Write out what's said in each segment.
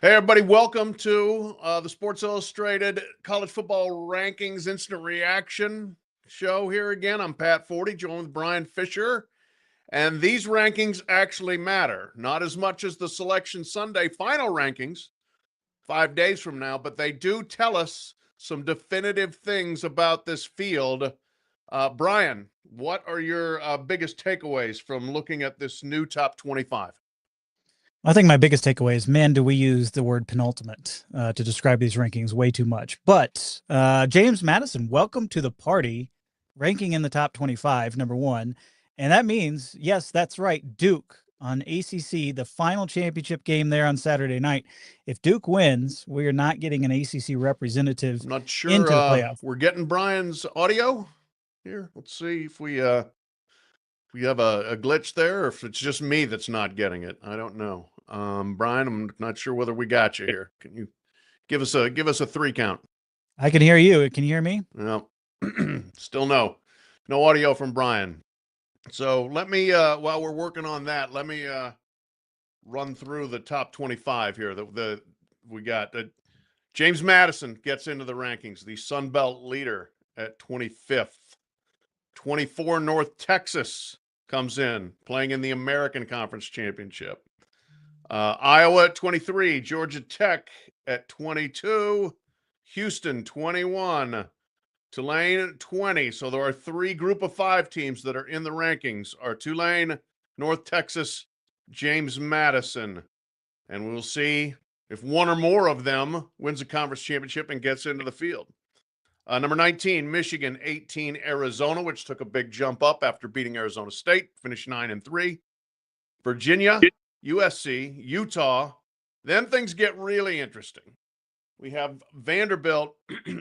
Hey, everybody, welcome to the Sports Illustrated College Football Rankings Instant Reaction show here again. I'm Pat Forde, joined with Bryan Fischer. And these rankings actually matter, not as much as the Selection Sunday final rankings 5 days from now, but they do tell us some definitive things about this field. Bryan, what are your biggest takeaways from looking at this new top 25? I think my biggest takeaway is, man, do we use the word penultimate to describe these rankings way too much. But James Madison, welcome to the party, ranking in the top 25, number one. And that means, yes, that's right, Duke on ACC, the final championship game there on Saturday night. If Duke wins, we are not getting an ACC representative I'm not sure into the playoff. we're getting Bryan's audio here. Let's see if we have a glitch there, or if it's just me that's not getting it. I don't know. Bryan, I'm not sure whether we got you here. Can you give us a 3 count? I can hear you. Can you hear me? No. Still no audio from Bryan. So let me while we're working on that, let me run through the top 25 here. We got James Madison gets into the rankings, the Sun Belt leader at 25th. 24 North Texas comes in, playing in the American Conference Championship. Iowa at 23, Georgia Tech at 22, Houston 21, Tulane 20. So there are 3 group of 5 teams that are in the rankings, are Tulane, North Texas, James Madison. And we'll see if one or more of them wins a conference championship and gets into the field. Number 19, Michigan. 18, Arizona, which took a big jump up after beating Arizona State, finished 9-3. Virginia, USC, Utah. Then things get really interesting. We have Vanderbilt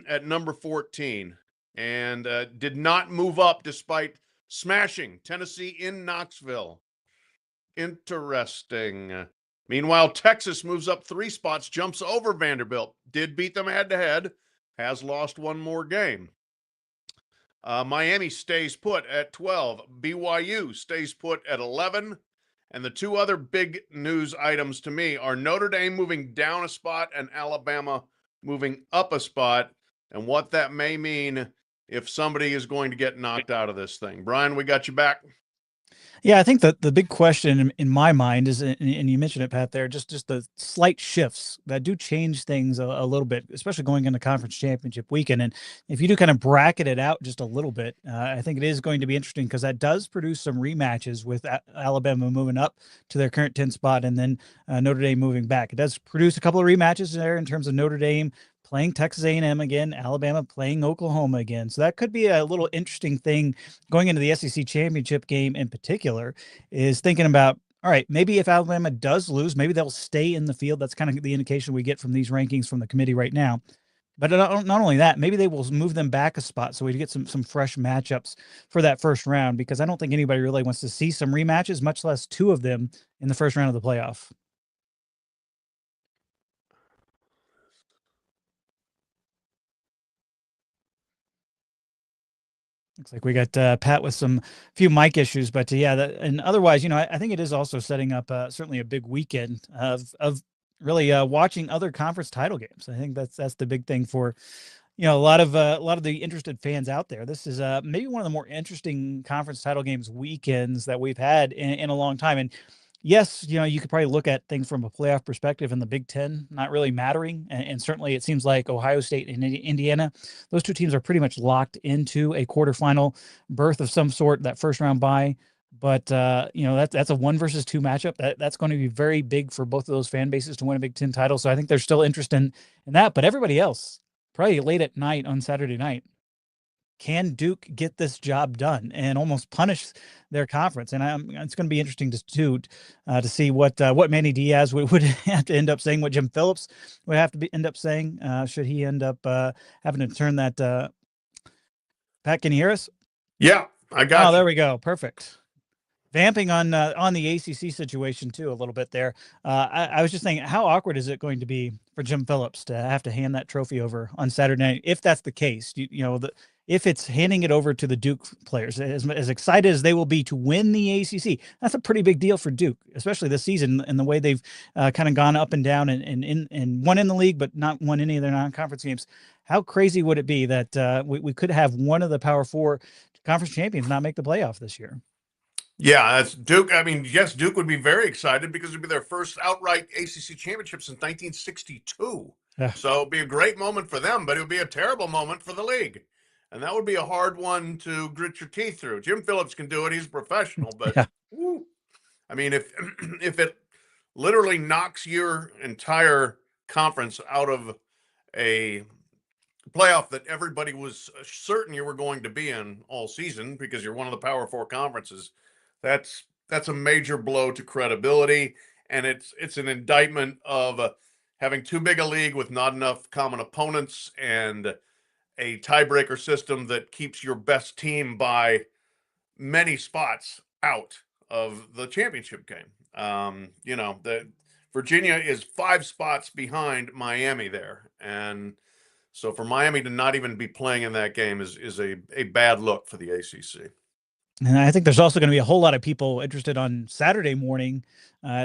at number 14 and did not move up despite smashing Tennessee in Knoxville. Interesting. Meanwhile, Texas moves up 3 spots, jumps over Vanderbilt, did beat them head-to-head, has lost one more game. Miami stays put at 12. BYU stays put at 11. And the 2 other big news items to me are Notre Dame moving down a spot and Alabama moving up a spot, and what that may mean if somebody is going to get knocked out of this thing. Bryan, we got you back. Yeah, I think that the big question in my mind is, and you mentioned it, Pat, there, just the slight shifts that do change things a little bit, especially going into conference championship weekend. And if you do kind of bracket it out just a little bit, I think it is going to be interesting because that does produce some rematches with Alabama moving up to their current 10 spot and then Notre Dame moving back. It does produce a couple of rematches there in terms of Notre Dame playing Texas A&M again, Alabama playing Oklahoma again. So that could be a little interesting thing going into the SEC championship game in particular, is thinking about, all right, maybe if Alabama does lose, maybe they'll stay in the field. That's kind of the indication we get from these rankings from the committee right now. But not only that, maybe they will move them back a spot so we get some fresh matchups for that first round, because I don't think anybody really wants to see some rematches, much less 2 of them in the first round of the playoff. Looks like we got Pat with some few mic issues, but yeah, and otherwise, I think it is also setting up certainly a big weekend of really watching other conference title games. I think that's the big thing for a lot of the interested fans out there. This is maybe one of the more interesting conference title games weekends that we've had in a long time. And yes, you could probably look at things from a playoff perspective and the Big Ten not really mattering. And certainly it seems like Ohio State and Indiana, those 2 teams are pretty much locked into a quarterfinal berth of some sort, that first round bye. But, that's a 1 versus 2 matchup. That's going to be very big for both of those fan bases to win a Big Ten title. So I think there's still interest in that. But everybody else, probably late at night on Saturday night, can Duke get this job done and almost punish their conference? And it's going to be interesting to see what Manny Diaz would have to end up saying, what Jim Phillips would have to end up saying, should he end up having to turn that. Pat, can you hear us? Yeah, I got you. There we go. Perfect. Vamping on the ACC situation too a little bit there. I was just thinking, how awkward is it going to be for Jim Phillips to have to hand that trophy over on Saturday night, if that's the case? if it's handing it over to the Duke players, as excited as they will be to win the ACC, that's a pretty big deal for Duke, especially this season and the way they've kind of gone up and down and won in the league, but not won any of their non-conference games. How crazy would it be that we could have one of the Power Four conference champions not make the playoff this year? Yeah, that's Duke. I mean, yes, Duke would be very excited because it'd be their first outright ACC championship since 1962. Yeah. So it'd be a great moment for them, but it would be a terrible moment for the league. And that would be a hard one to grit your teeth through. Jim Phillips can do it. He's a professional, but Yeah. woo, I mean, if if it literally knocks your entire conference out of a playoff that everybody was certain you were going to be in all season because you're one of the Power Four conferences, that's a major blow to credibility, and it's an indictment of having too big a league with not enough common opponents and a tiebreaker system that keeps your best team by many spots out of the championship game. The Virginia is 5 spots behind Miami there, and so for Miami to not even be playing in that game is a bad look for the ACC. And I think there's also going to be a whole lot of people interested on Saturday morning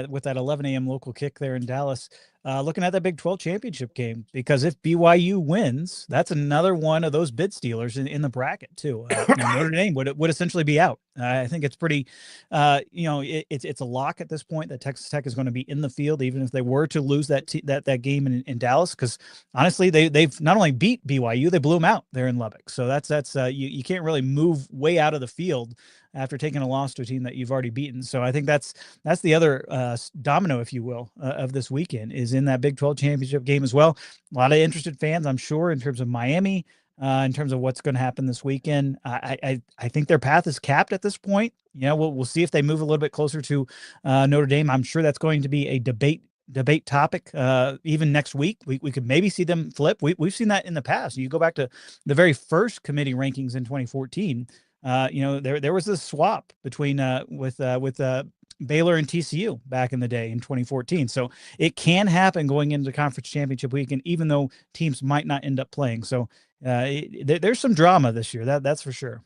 with that 11 a.m. local kick there in Dallas, looking at that Big 12 championship game, because if BYU wins, that's another one of those bid stealers in the bracket too. Notre Dame would essentially be out. I think it's pretty, it's a lock at this point that Texas Tech is going to be in the field, even if they were to lose that game in Dallas, because honestly, they've not only beat BYU, they blew them out there in Lubbock. So that's you can't really move way out of the field after taking a loss to a team that you've already beaten. So I think that's the other domino, if you will, of this weekend, is in that Big 12 championship game as well. A lot of interested fans, I'm sure, in terms of Miami, in terms of what's going to happen this weekend. I think their path is capped at this point. We'll see if they move a little bit closer to Notre Dame. I'm sure that's going to be a debate topic even next week. We could maybe see them flip. We've seen that in the past. You go back to the very first committee rankings in 2014. There was this swap between with Baylor and TCU back in the day in 2014. So it can happen going into conference championship weekend, even though teams might not end up playing. So there's some drama this year. That's for sure.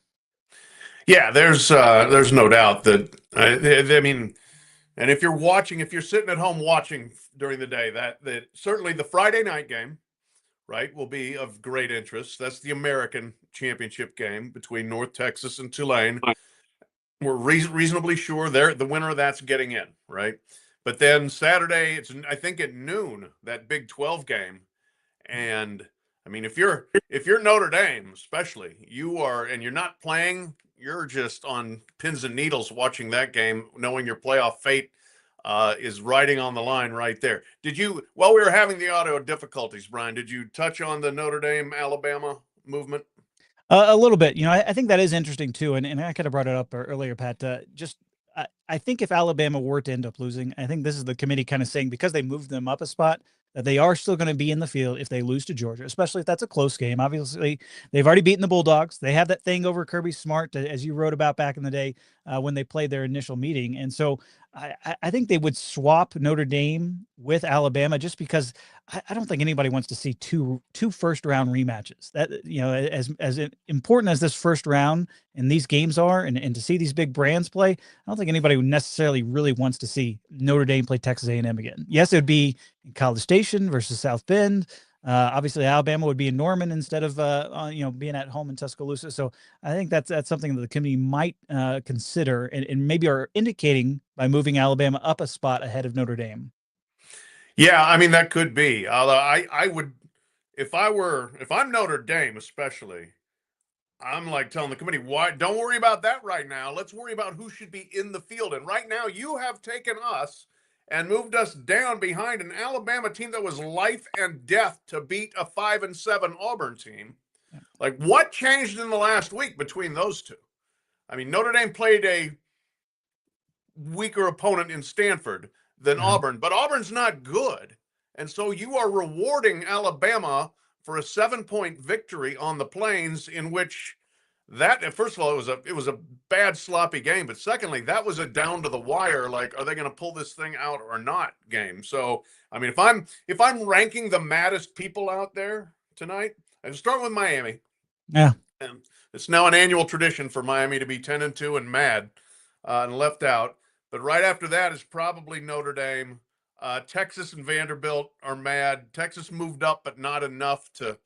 Yeah, there's no doubt that I mean, and if you're sitting at home watching during the day, that certainly the Friday night game, right, will be of great interest. That's the American Championship game between North Texas and Tulane. We're reasonably sure the winner of that's getting in, right? But then Saturday, it's I think at noon, that Big 12 game. And I mean, if you're Notre Dame, especially, and you're not playing, you're just on pins and needles watching that game, knowing your playoff fate is riding on the line right there. While we were having the audio difficulties, Bryan, did you touch on the Notre Dame Alabama movement? A little bit. I think that is interesting too, and I kind of brought it up earlier, Pat. I think if Alabama were to end up losing, I think this is the committee kind of saying, because they moved them up a spot, that they are still going to be in the field if they lose to Georgia, especially if that's a close game. Obviously, they've already beaten the Bulldogs. They have that thing over Kirby Smart, as you wrote about back in the day when they played their initial meeting. And so I think they would swap Notre Dame with Alabama, just because I don't think anybody wants to see two first round rematches. That, as important as this first round and these games are, and to see these big brands play, I don't think anybody necessarily really wants to see Notre Dame play Texas A&M again. Yes, it would be in College Station versus South Bend. Obviously, Alabama would be in Norman instead of being at home in Tuscaloosa. So I think that's something that the committee might consider, and maybe are indicating by moving Alabama up a spot ahead of Notre Dame. Yeah, I mean, that could be. Although I would, if I'm Notre Dame especially, I'm like telling the committee, why don't worry about that right now. Let's worry about who should be in the field. And right now, you have taken us and moved us down behind an Alabama team that was life and death to beat a 5-7 Auburn team. Like, what changed in the last week between those two? I mean, Notre Dame played a weaker opponent in Stanford than Auburn, but Auburn's not good. And so you are rewarding Alabama for a 7-point victory on the Plains, in which first of all, it was a bad sloppy game, but secondly, that was a down to the wire, like, are they going to pull this thing out or not game. So I mean, if I'm ranking the maddest people out there tonight, I start with Miami. Yeah. And it's now an annual tradition for Miami to be 10-2 and mad and left out. But right after that is probably Notre Dame. Texas and Vanderbilt are mad. Texas moved up, but not enough to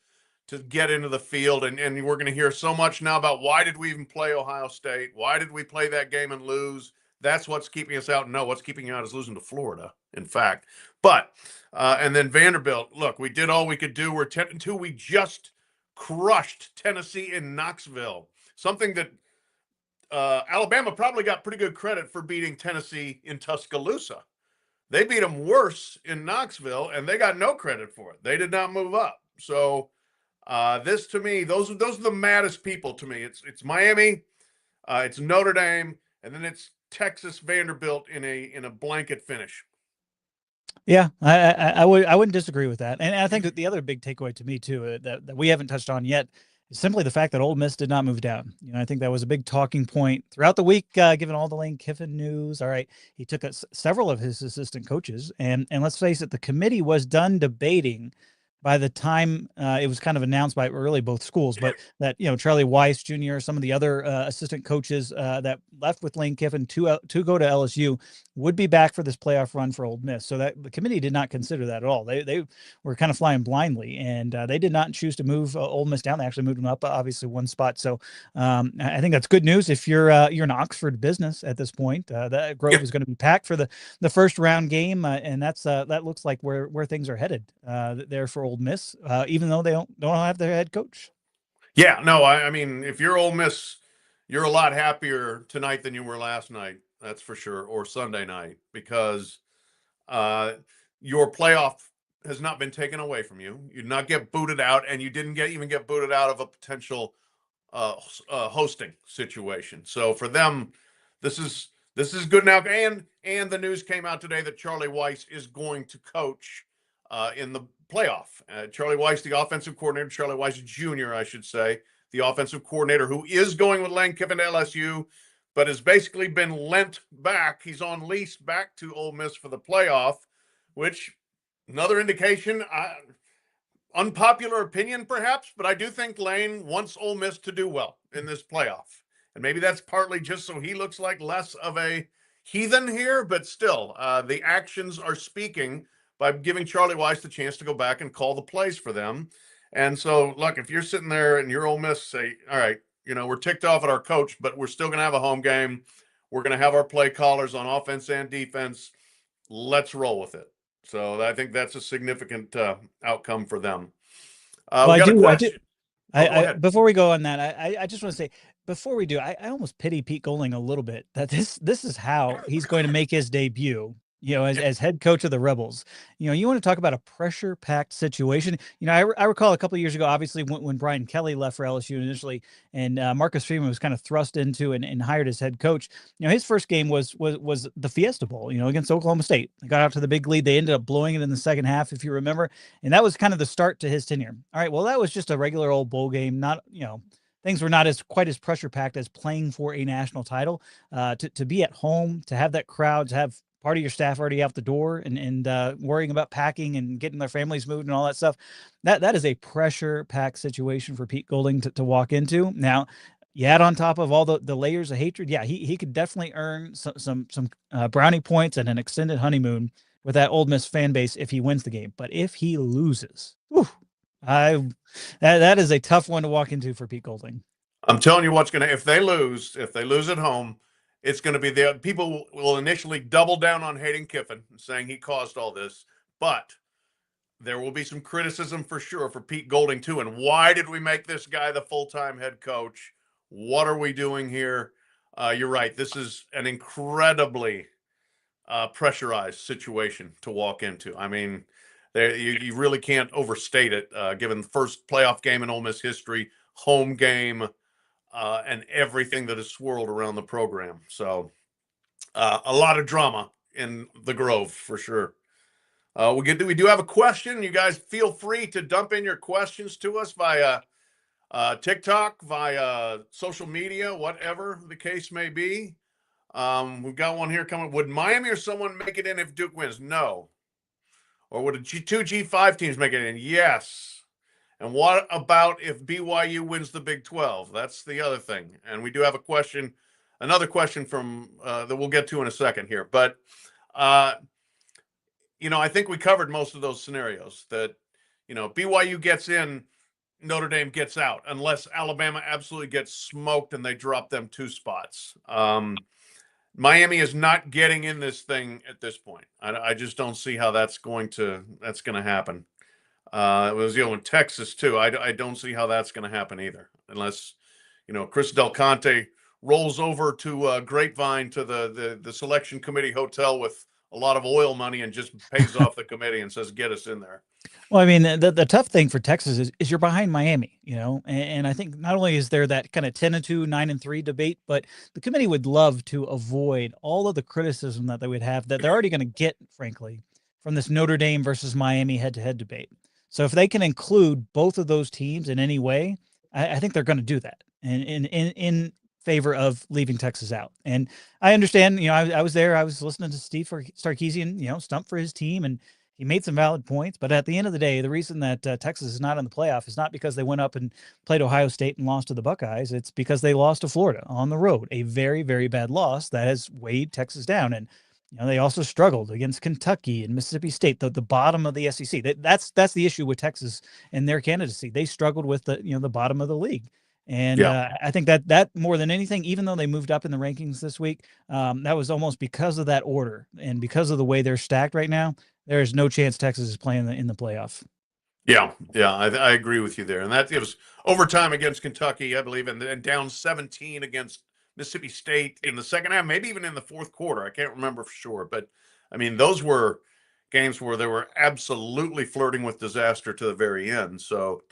get into the field. And we're going to hear so much now about why did we even play Ohio State? Why did we play that game and lose? That's what's keeping us out. No, what's keeping you out is losing to Florida, in fact. But, and then Vanderbilt, look, we did all we could do. We're 10-2. We just crushed Tennessee in Knoxville, something that Alabama probably got pretty good credit for beating Tennessee in Tuscaloosa. They beat them worse in Knoxville, and they got no credit for it. They did not move up. So this to me, those are the maddest people to me. It's Miami, it's Notre Dame, and then it's Texas Vanderbilt in a blanket finish. Yeah, I wouldn't disagree with that. And I think that the other big takeaway to me too that we haven't touched on yet is simply the fact that Ole Miss did not move down. I think that was a big talking point throughout the week, given all the Lane Kiffin news. All right, he took several of his assistant coaches, and let's face it, the committee was done debating by the time it was kind of announced by really both schools, but that Charlie Weiss Jr., some of the other assistant coaches that left with Lane Kiffin to go to LSU would be back for this playoff run for Ole Miss. So that the committee did not consider that at all. They were kind of flying blindly, and they did not choose to move Ole Miss down. They actually moved them up, obviously one spot. So I think that's good news if you're an Oxford business at this point. That Grove is going to be packed for the first round game, and that looks like where things are headed there for Ole Miss, even though they don't have their head coach. Yeah, no, I mean, if you're Ole Miss, you're a lot happier tonight than you were last night. That's for sure, or Sunday night, because your playoff has not been taken away from you. You did not get booted out, and you didn't even get booted out of a potential hosting situation. So for them, this is good now. And the news came out today that Charlie Weiss is going to coach in the playoff. Charlie Weiss, the offensive coordinator, Charlie Weiss Jr., I should say, the offensive coordinator who is going with Lane Kiffin to LSU, but has basically been lent back. He's on lease back to Ole Miss for the playoff, which another indication. Unpopular opinion, perhaps, but I do think Lane wants Ole Miss to do well in this playoff. And maybe that's partly just so he looks like less of a heathen here, but still, the actions are speaking by giving Charlie Weiss the chance to go back and call the plays for them. And so, look, if you're sitting there and you're Ole Miss, say, all right, we're ticked off at our coach, but we're still going to have a home game. We're going to have our play callers on offense and defense. Let's roll with it. So I think that's a significant outcome for them. Well, we got a question. Before we go on that, I just want to say, before we do, I almost pity Pete Golding a little bit that this is how he's going to make his debut. As head coach of the Rebels. You want to talk about a pressure-packed situation. I recall a couple of years ago, obviously, when Brian Kelly left for LSU initially, and Marcus Freeman was kind of thrust into and hired as head coach. His first game was the Fiesta Bowl, against Oklahoma State. They got out to the big lead. They ended up blowing it in the second half, if you remember. And that was kind of the start to his tenure. All right, well, that was just a regular old bowl game. Not, things were not quite as pressure-packed as playing for a national title. To be at home, to have that crowd, to have part of your staff already out the door and worrying about packing and getting their families moved and all that stuff. That is a pressure-packed situation for Pete Golding to walk into. Now, you add on top of all the layers of hatred. Yeah, he could definitely earn some brownie points and an extended honeymoon with that Ole Miss fan base if he wins the game. But if he loses, that is a tough one to walk into for Pete Golding. I'm telling you what's going to, if they lose at home, it's going to be the people will initially double down on hating Kiffin and saying he caused all this, but there will be some criticism for sure for Pete Golding too. And why did we make this guy the full-time head coach? What are we doing here? You're right. This is an incredibly pressurized situation to walk into. I mean, you really can't overstate it, given the first playoff game in Ole Miss history, home game, and everything that has swirled around the program. So a lot of drama in the Grove for sure. We do have a question. You guys feel free to dump in your questions to us via TikTok, via social media, whatever the case may be. We've got one here coming. Would Miami or someone make it in if Duke wins? No. Or would two G5 teams make it in? Yes. And what about if BYU wins the Big 12? That's the other thing. And we do have another question from that we'll get to in a second here. But uh, I think we covered most of those scenarios. That BYU gets in, Notre Dame gets out, unless Alabama absolutely gets smoked and they drop them 2 spots. Miami is not getting in this thing at this point. I just don't see how that's going to happen. It was in Texas too. I don't see how that's going to happen either, unless Chris Del Conte rolls over to Grapevine to the selection committee hotel with a lot of oil money and just pays off the committee and says, "Get us in there." Well, I mean, the tough thing for Texas is you're behind Miami, and I think not only is there that kind of 10-2, 9-3 debate, but the committee would love to avoid all of the criticism that they would have that they're already going to get, frankly, from this Notre Dame versus Miami head-to-head debate. So if they can include both of those teams in any way, I think they're going to do that, and in favor of leaving Texas out. And I understand, I was there, I was listening to Steve Sarkisian, stump for his team, and he made some valid points, but at the end of the day, the reason that Texas is not in the playoff is not because they went up and played Ohio State and lost to the Buckeyes. It's because they lost to Florida on the road, a very, very bad loss that has weighed Texas down. And they also struggled against Kentucky and Mississippi State, the bottom of the SEC. That's the issue with Texas and their candidacy. They struggled with the bottom of the league. And I think that more than anything, even though they moved up in the rankings this week, that was almost because of that order and because of the way they're stacked right now. There is no chance Texas is playing in the playoff. Yeah, I agree with you there. And it was overtime against Kentucky, I believe, and down 17 against Mississippi State in the second half, maybe even in the fourth quarter. I can't remember for sure. But, I mean, those were games where they were absolutely flirting with disaster to the very end. So,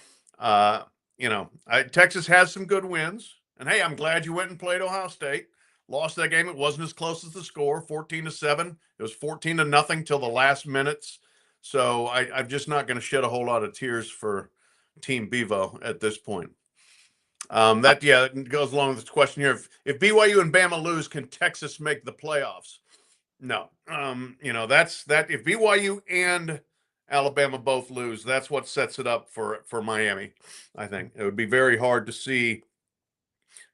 Texas has some good wins. And, hey, I'm glad you went and played Ohio State. Lost that game. It wasn't as close as the score, 14-7. It was 14-0 till the last minutes. So I'm just not going to shed a whole lot of tears for Team Bevo at this point. That goes along with this question here. If BYU and Bama lose, can Texas make the playoffs? No. That's that. If BYU and Alabama both lose, that's what sets it up for Miami. I think it would be very hard to see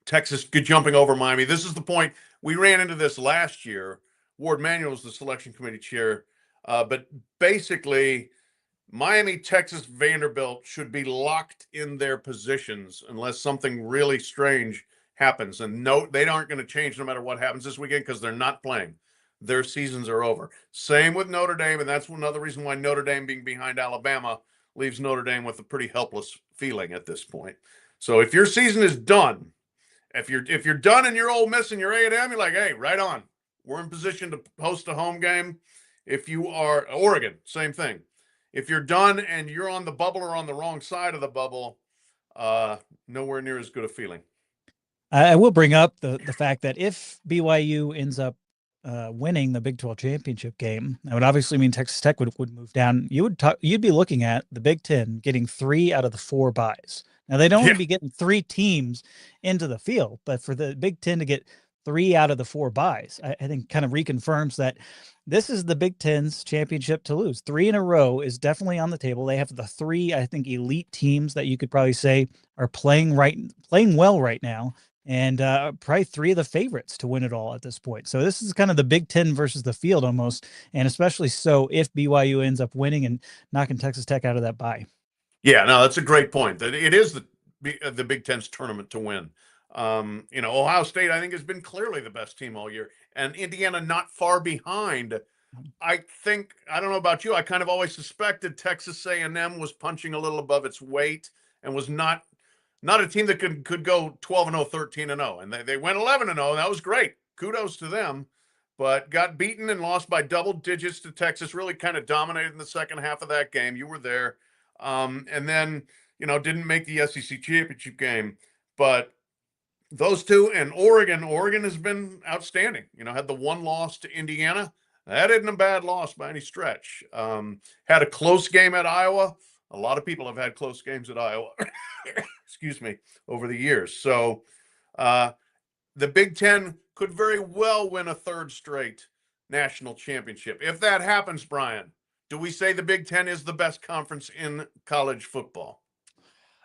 Texas jumping over Miami. This is the point. We ran into this last year. Ward Manuel was the selection committee chair. But basically, Miami, Texas, Vanderbilt should be locked in their positions unless something really strange happens. And no, they aren't going to change no matter what happens this weekend because they're not playing. Their seasons are over. Same with Notre Dame, and that's another reason why Notre Dame being behind Alabama leaves Notre Dame with a pretty helpless feeling at this point. So if your season is done, if you're done and you're Ole Miss and you're A&M, you're like, hey, right on. We're in position to host a home game. If you are Oregon, same thing. If you're done and you're on the bubble or on the wrong side of the bubble, nowhere near as good a feeling. I will bring up the fact that if BYU ends up winning the Big 12 championship game, that would obviously mean Texas Tech would move down. You'd be looking at the Big 10 getting 3 out of the 4 byes. Now they'd only be getting 3 teams into the field, but for the Big 10 to get 3 out of the 4 byes, I think kind of reconfirms that this is the Big Ten's championship to lose. 3 in a row is definitely on the table. They have the 3, I think, elite teams that you could probably say are playing well right now, and probably 3 of the favorites to win it all at this point. So this is kind of the Big Ten versus the field almost, and especially so if BYU ends up winning and knocking Texas Tech out of that bye. Yeah, no, that's a great point. That it is the Big Ten's tournament to win. Ohio State, I think, has been clearly the best team all year, and Indiana not far behind. I think, I don't know about you, I kind of always suspected Texas A&M was punching a little above its weight and was not a team that could go 12-0, 13-0, and they went 11-0. That was great. Kudos to them, but got beaten and lost by double digits to Texas. Really kind of dominated in the second half of that game. You were there, and then didn't make the SEC championship game, but those two and Oregon has been outstanding. Had the one loss to Indiana. That isn't a bad loss by any stretch. Had a close game at Iowa. A lot of people have had close games at Iowa, excuse me, over the years. So the Big Ten could very well win a 3rd straight national championship. If that happens, Bryan, do we say the Big Ten is the best conference in college football?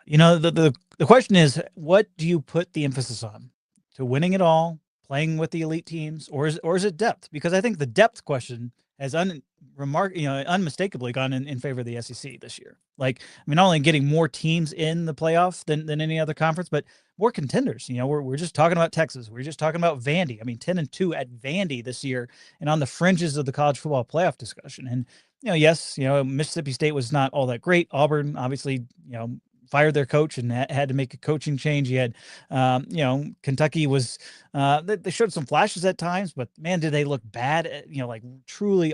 The question is, what do you put the emphasis on? To winning it all, playing with the elite teams, or is it depth? Because I think the depth question has unmistakably gone in favor of the SEC this year. Like, I mean, not only getting more teams in the playoff than any other conference, but more contenders. We're just talking about Texas. We're just talking about Vandy. I mean, 10-2 at Vandy this year, and on the fringes of the college football playoff discussion. And yes, Mississippi State was not all that great. Auburn, obviously, fired their coach and had to make a coaching change. You had, Kentucky was, they showed some flashes at times, but man, did they look bad, like truly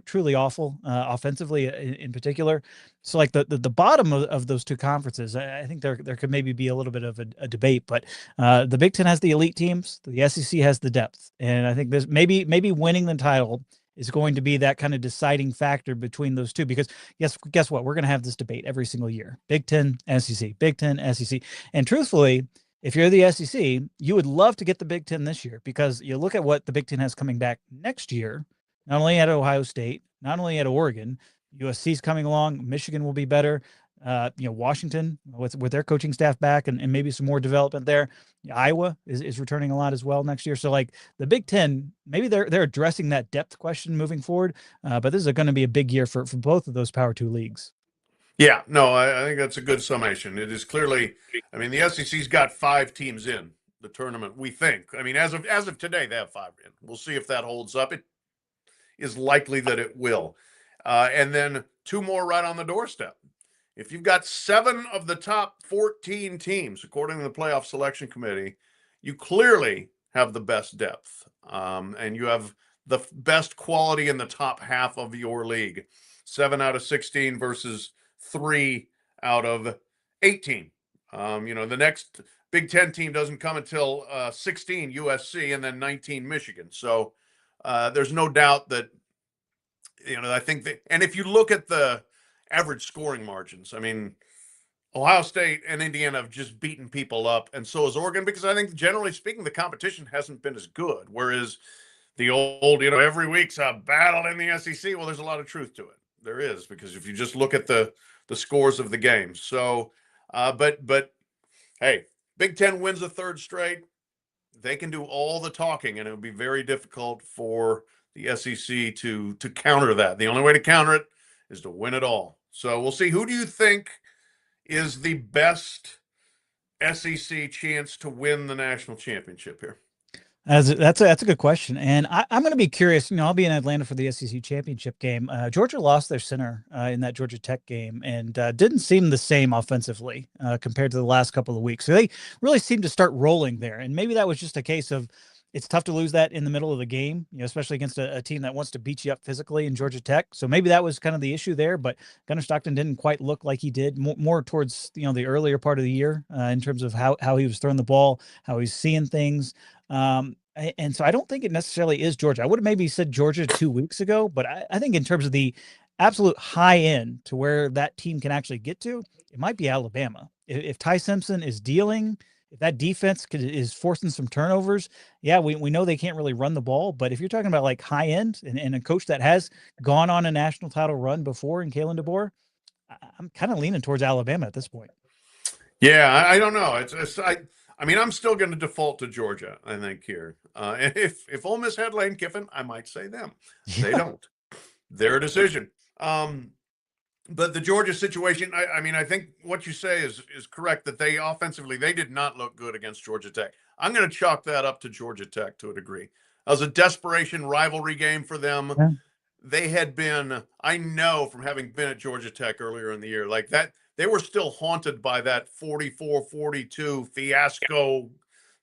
truly awful offensively in particular. So like the bottom of those two conferences, I think there could maybe be a little bit of a debate, but the Big Ten has the elite teams, the SEC has the depth. And I think this maybe winning the title is going to be that kind of deciding factor between those two. Because guess what? We're going to have this debate every single year. Big Ten, SEC, Big Ten, SEC. And truthfully, if you're the SEC, you would love to get the Big Ten this year, because you look at what the Big Ten has coming back next year, not only at Ohio State, not only at Oregon, USC's coming along, Michigan will be better. Washington with their coaching staff back and maybe some more development there. Iowa is returning a lot as well next year. So like the Big Ten, maybe they're addressing that depth question moving forward. But this is going to be a big year for both of those Power 2 leagues. Yeah, no, I think that's a good summation. It is clearly, I mean, the SEC's got 5 teams in the tournament, we think. I mean, as of today, they have 5 in. We'll see if that holds up. It is likely that it will. And then 2 more right on the doorstep. If you've got 7 of the top 14 teams, according to the playoff selection committee, you clearly have the best depth, and you have the best quality in the top half of your league. 7 out of 16 versus 3 out of 18. The next Big Ten team doesn't come until 16 USC and then 19 Michigan. So there's no doubt that, I think that, and if you look at the average scoring margins, I mean, Ohio State and Indiana have just beaten people up, and so has Oregon, because I think generally speaking, the competition hasn't been as good. Whereas the old, every week's a battle in the SEC. Well, there's a lot of truth to it. There is, because if you just look at the scores of the games. So, but hey, Big Ten wins a 3rd straight. They can do all the talking, and it would be very difficult for the SEC to counter that. The only way to counter it is to win it all. So we'll see. Who do you think is the best SEC chance to win the national championship here? That's a good question, and I'm going to be curious. I'll be in Atlanta for the SEC championship game. Georgia lost their center in that Georgia Tech game, and didn't seem the same offensively compared to the last couple of weeks. So they really seemed to start rolling there, and maybe that was just a case of it's tough to lose that in the middle of the game, especially against a team that wants to beat you up physically in Georgia Tech. So maybe that was kind of the issue there. But Gunnar Stockton didn't quite look like he did more towards the earlier part of the year in terms of how he was throwing the ball, how he's seeing things. And so I don't think it necessarily is Georgia. I would have maybe said Georgia 2 weeks ago, but I think in terms of the absolute high end to where that team can actually get to, it might be Alabama. If Ty Simpson is dealing, if that defense is forcing some turnovers, yeah, we know they can't really run the ball. But if you're talking about like high end and a coach that has gone on a national title run before in Kalen DeBoer, I'm kind of leaning towards Alabama at this point. Yeah, I don't know. I mean, I'm still going to default to Georgia, I think, here. If Ole Miss had Lane Kiffin, I might say them. Yeah. They don't. Their decision. But the Georgia situation, I mean, I think what you say is correct, that they offensively, they did not look good against Georgia Tech. I'm going to chalk that up to Georgia Tech to a degree. That was a desperation rivalry game for them. Yeah. They had been, I know from having been at Georgia Tech earlier in the year, like that, they were still haunted by that 44-42 fiasco,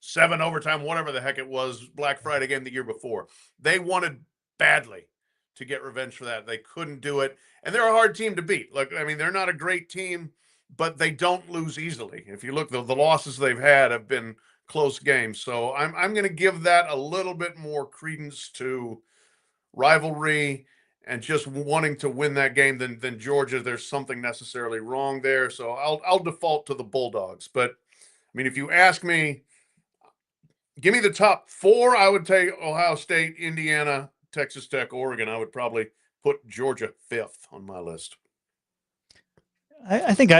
7 overtime, whatever the heck it was, Black Friday game the year before. They wanted badly to get revenge for that. They couldn't do it. And they're a hard team to beat. Look, I mean, they're not a great team, but they don't lose easily. If you look, the losses they've had have been close games. So I'm going to give that a little bit more credence to rivalry and just wanting to win that game than Georgia. There's something necessarily wrong there. So I'll default to the Bulldogs. But I mean, if you ask me, give me the top 4, I would take Ohio State, Indiana, Texas Tech, Oregon. I would probably put Georgia 5th on my list. I think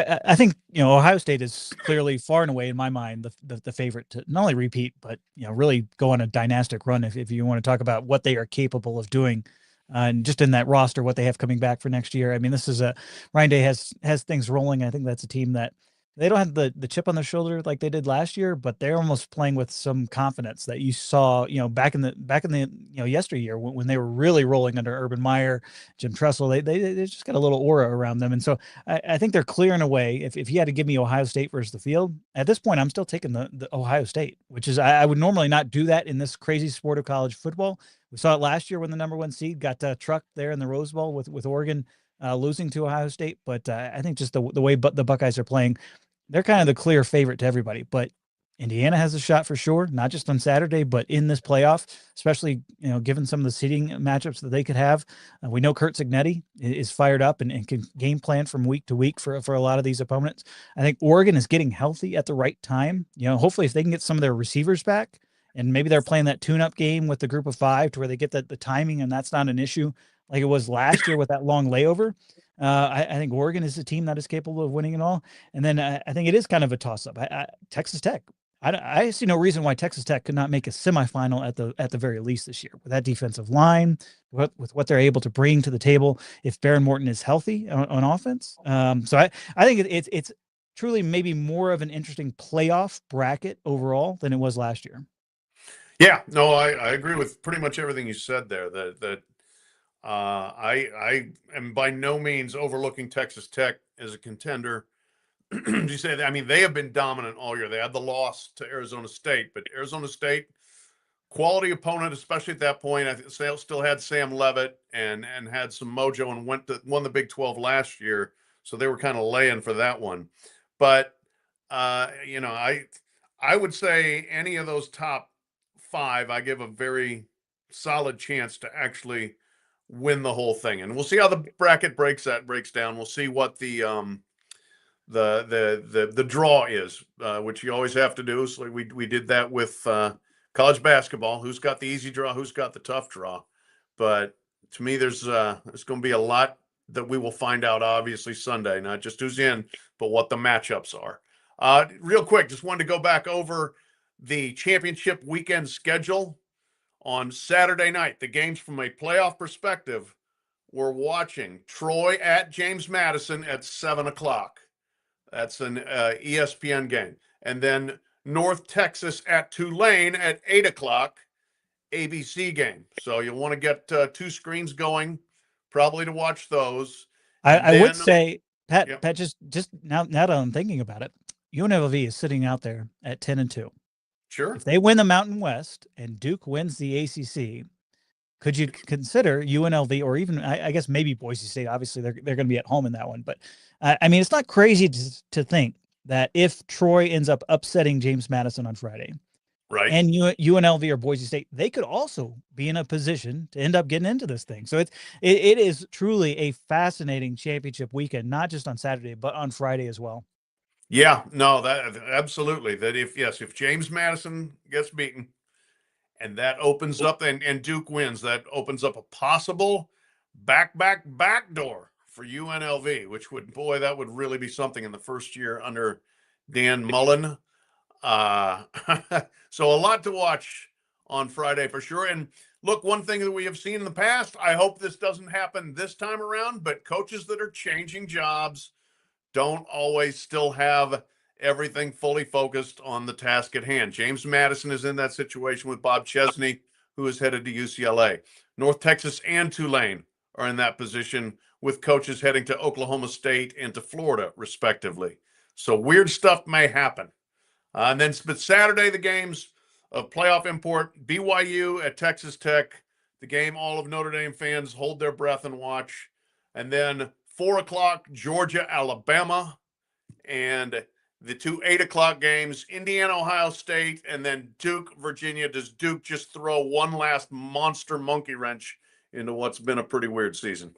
Ohio State is clearly far and away in my mind the favorite to not only repeat but really go on a dynastic run if you want to talk about what they are capable of doing, and just in that roster what they have coming back for next year. I mean, this is a Ryan Day has things rolling. I think that's a team that they don't have the chip on their shoulder like they did last year, but they're almost playing with some confidence that you saw back in the yesteryear when they were really rolling under Urban Meyer, Jim Tressel. They just got a little aura around them, and so I think they're clearing away. If you had to give me Ohio State versus the field, at this point, I'm still taking the Ohio State, which is I would normally not do that in this crazy sport of college football. We saw it last year when the number one seed got trucked there in the Rose Bowl with Oregon losing to Ohio State. But I think just the way the Buckeyes are playing, they're kind of the clear favorite to everybody. But Indiana has a shot for sure, not just on Saturday, but in this playoff, especially given some of the seeding matchups that they could have. We know Kurt Cignetti is fired up and can game plan from week to week for a lot of these opponents. I think Oregon is getting healthy at the right time. Hopefully if they can get some of their receivers back, and maybe they're playing that tune-up game with the group of five to where they get the timing, and that's not an issue like it was last year with that long layover. I think Oregon is a team that is capable of winning it all. And then I think it is kind of a toss-up. Texas Tech. I see no reason why Texas Tech could not make a semifinal at the very least this year with that defensive line, with what they're able to bring to the table if Baron Morton is healthy on offense. So I think it's truly maybe more of an interesting playoff bracket overall than it was last year. Yeah, no, I agree with pretty much everything you said there. That I am by no means overlooking Texas Tech as a contender. Did you say that? I mean, they have been dominant all year. They had the loss to Arizona State, but Arizona State, quality opponent, especially at that point. I think still had Sam Levitt and had some mojo and won the Big 12 last year, so they were kind of laying for that one. But I would say any of those top five, I give a very solid chance to actually win the whole thing, and we'll see how the bracket breaks down. We'll see what the draw is, which you always have to do. So we did that with college basketball. Who's got the easy draw? Who's got the tough draw? But to me, there's going to be a lot that we will find out. Obviously Sunday, not just who's in, but what the matchups are. Real quick, just wanted to go back over the championship weekend schedule. On Saturday night, the games from a playoff perspective, we're watching Troy at James Madison at 7:00. That's an ESPN game. And then North Texas at Tulane at 8:00, ABC game. So you'll want to get two screens going, probably to watch those. I would say, Pat, yep. Pat, just now that I'm thinking about it, UNLV is sitting out there at 10-2. Sure. If they win the Mountain West and Duke wins the ACC, could you consider UNLV or even, I guess, maybe Boise State? Obviously, they're going to be at home in that one. But, I mean, it's not crazy to think that if Troy ends up upsetting James Madison on Friday, right, and UNLV or Boise State, they could also be in a position to end up getting into this thing. So it is truly a fascinating championship weekend, not just on Saturday, but on Friday as well. Yeah, no, that absolutely. That if James Madison gets beaten and that opens up and Duke wins, that opens up a possible back door for UNLV, which would really be something in the first year under Dan Mullen. So a lot to watch on Friday for sure. And look, one thing that we have seen in the past, I hope this doesn't happen this time around, but coaches that are changing jobs don't always still have everything fully focused on the task at hand. James Madison is in that situation with Bob Chesney, who is headed to UCLA. North Texas and Tulane are in that position with coaches heading to Oklahoma State and to Florida, respectively. So weird stuff may happen. But Saturday, the games of playoff import, BYU at Texas Tech, the game all of Notre Dame fans hold their breath and watch. And then 4:00, Georgia, Alabama, and the two 8:00 games, Indiana, Ohio State, and then Duke, Virginia. Does Duke just throw one last monster monkey wrench into what's been a pretty weird season?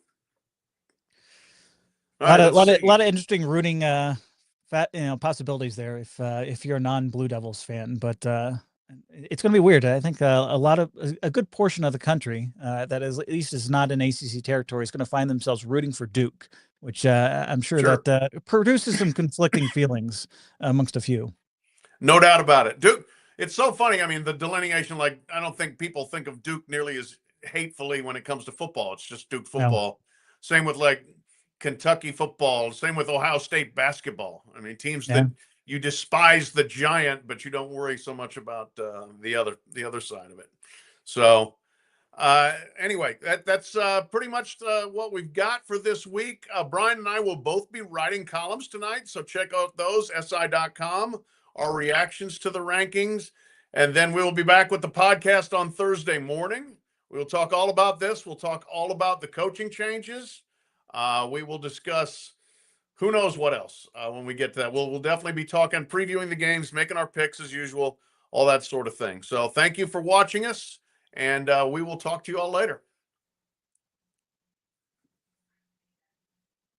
A lot of interesting rooting possibilities there if you're a non-Blue Devils fan, but it's going to be weird. I think a good portion of the country that is at least is not in ACC territory is going to find themselves rooting for Duke which I'm sure Sure. that produces some conflicting feelings amongst a few. No doubt about it. Duke, it's so funny. I mean, the delineation, like, I don't think people think of Duke nearly as hatefully when it comes to football. It's just Duke No. football. Same with like Kentucky football. Same with Ohio State basketball. I mean, teams Yeah. that you despise the giant, but you don't worry so much about the other side of it. So anyway, that's pretty much what we've got for this week. Bryan and I will both be writing columns tonight, so check out those, si.com, our reactions to the rankings. And then we'll be back with the podcast on Thursday morning. We'll talk all about this. We'll talk all about the coaching changes. We will discuss who knows what else when we get to that. We'll definitely be talking, previewing the games, making our picks as usual, all that sort of thing. So thank you for watching us. And we will talk to you all later.